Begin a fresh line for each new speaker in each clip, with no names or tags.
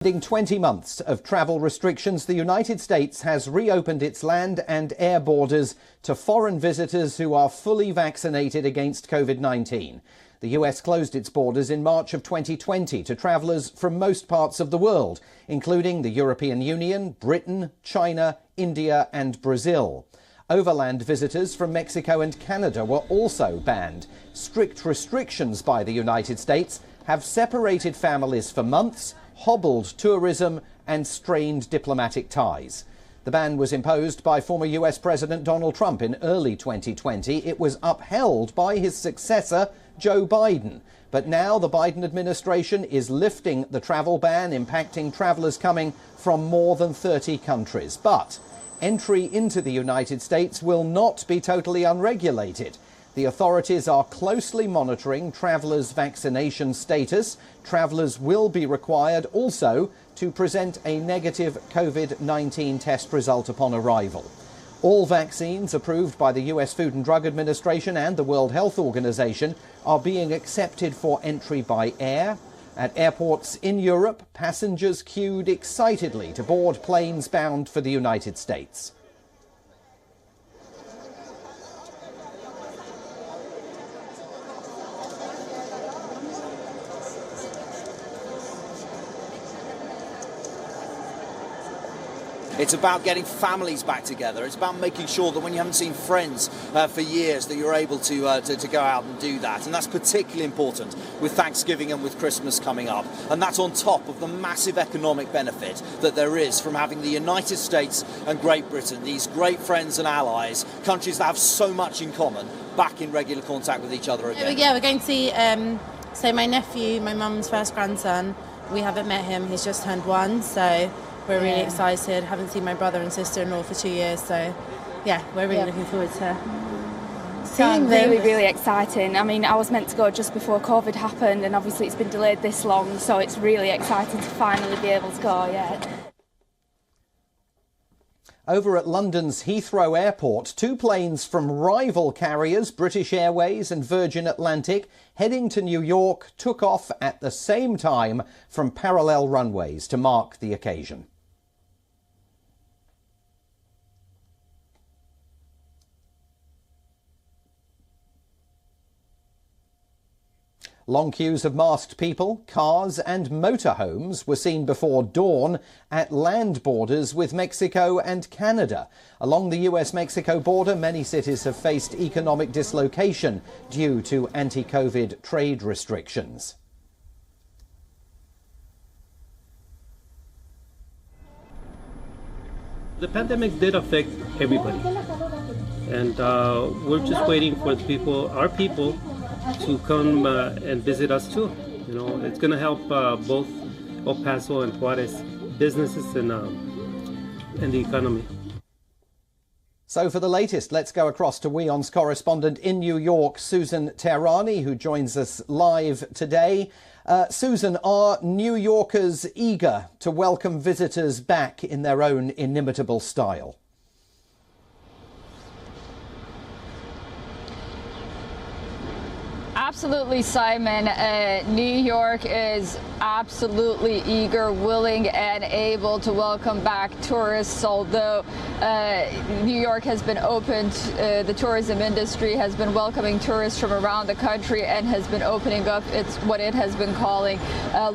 Ending 20 months of travel restrictions, the United States has reopened its land and air borders to foreign visitors who are fully vaccinated against Covid-19. The US closed its borders in March of 2020 to travellers from most parts of the world, including the European Union, Britain, China, India and Brazil. Overland visitors from Mexico and Canada were also banned. Strict restrictions by the United States have separated families for months, hobbled tourism and strained diplomatic ties. The ban was imposed by former US President Donald Trump in early 2020. It was upheld by his successor, Joe Biden. But now the Biden administration is lifting the travel ban, impacting travellers coming from more than 30 countries. But entry into the United States will not be totally unregulated. The authorities are closely monitoring travellers' vaccination status. Travellers will be required also to present a negative Covid-19 test result upon arrival. All vaccines approved by the US Food and Drug Administration and the World Health Organization are being accepted for entry by air. At airports in Europe, passengers queued excitedly to board planes bound for the United States.
It's about getting families back together. It's about making sure that when you haven't seen friends for years, that you're able to go out and do that. And that's particularly important with Thanksgiving and with Christmas coming up. And that's on top of the massive economic benefit that there is from having the United States and Great Britain, these great friends and allies, countries that have so much in common, back in regular contact with each other again.
Yeah, we're going to see, my nephew, my mum's first grandson. We haven't met him. He's just turned 1, so we're really excited. Haven't seen my brother and sister-in-law for 2 years, so yeah, we're really looking forward to seeing them.
Really exciting. I mean, I was meant to go just before COVID happened, and obviously it's been delayed this long, so it's really exciting to finally be able to go,
Over at London's Heathrow Airport, 2 planes from rival carriers, British Airways and Virgin Atlantic, heading to New York, took off at the same time from parallel runways to mark the occasion. Long queues of masked people, cars and motorhomes were seen before dawn at land borders with Mexico and Canada. Along the US-Mexico border, many cities have faced economic dislocation due to anti-COVID trade restrictions.
The pandemic did affect everybody, and we're just waiting for the people, our people, to come and visit us too. You know, it's going to help both El Paso and Juarez businesses and the economy.
So for the latest, let's go across to WION's correspondent in New York, Susan Tehrani, who joins us live today. Susan, are New Yorkers eager to welcome visitors back in their own inimitable style?
Absolutely, Simon. New York is absolutely eager, willing and able to welcome back tourists, although New York has been opened, the tourism industry has been welcoming tourists from around the country and has been opening up what it has been calling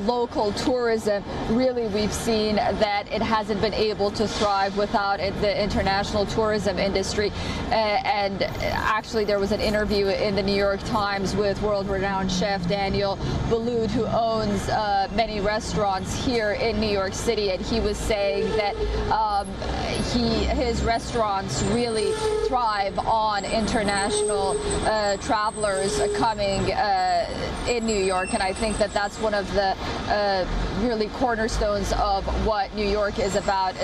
local tourism. Really, we've seen that it hasn't been able to thrive without the international tourism industry. And actually, there was an interview in the New York Times with world-renowned chef Daniel Boulud, who owns many restaurants here in New York City, and he was saying that his restaurants really thrive on international travelers coming in New York, and I think that that's one of the really cornerstones of what New York is about,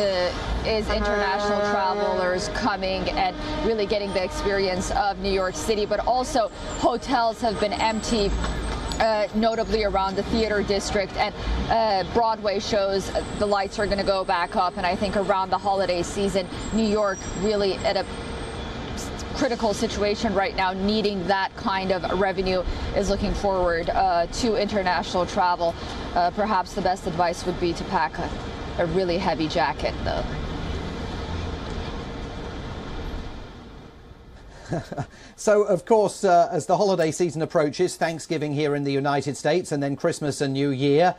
is international travelers coming and really getting the experience of New York City. But also, hotels have been empty, notably around the theater district, and Broadway shows, the lights are going to go back up, and I think around the holiday season, New York really at a critical situation right now, needing that kind of revenue, is looking forward to international travel. Perhaps the best advice would be to pack a really heavy jacket, though.
So, of course, as the holiday season approaches, Thanksgiving here in the United States and then Christmas and New Year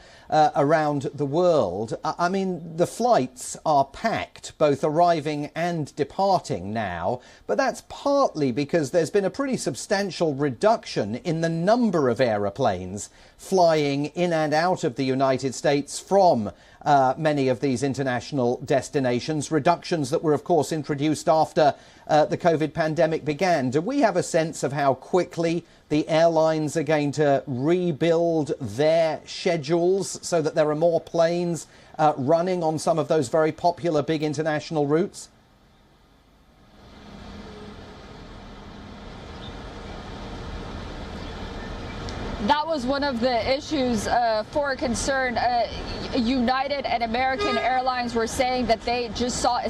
around the world, I mean, the flights are packed, both arriving and departing now. But that's partly because there's been a pretty substantial reduction in the number of aeroplanes flying in and out of the United States from many of these international destinations, reductions that were, of course, introduced after the COVID pandemic began. Do we have a sense of how quickly the airlines are going to rebuild their schedules so that there are more planes running on some of those very popular big international routes?
That was one of the issues for concern. United and American Airlines were saying that they just saw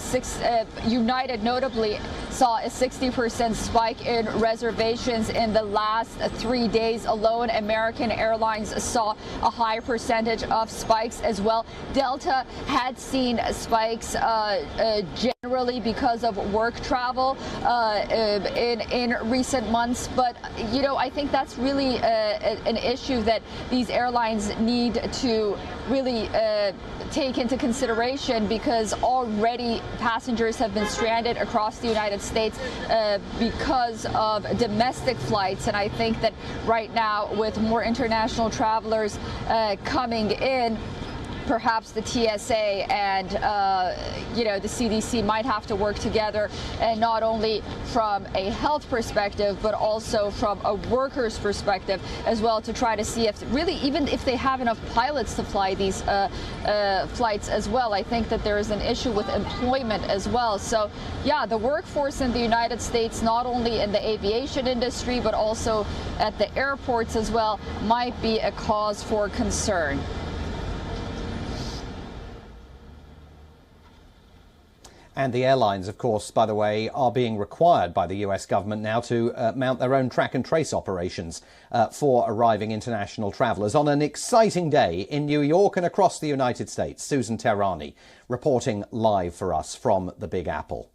United notably saw a 60% spike in reservations in the last 3 days alone. American Airlines saw a high percentage of spikes as well. Delta had seen spikes generally because of work travel in recent months. But, you know, I think that's really an issue that these airlines need to really take into consideration, because already passengers have been stranded across the United States because of domestic flights. And I think that right now, with more international travelers coming in, perhaps the TSA and the CDC might have to work together, and not only from a health perspective, but also from a worker's perspective as well, to try to see if really, even if they have enough pilots to fly these flights as well. I think that there is an issue with employment as well. So yeah, the workforce in the United States, not only in the aviation industry, but also at the airports as well, might be a cause for concern.
And the airlines, of course, by the way, are being required by the US government now to mount their own track and trace operations for arriving international travellers. On an exciting day in New York and across the United States, Susan Tehrani reporting live for us from the Big Apple.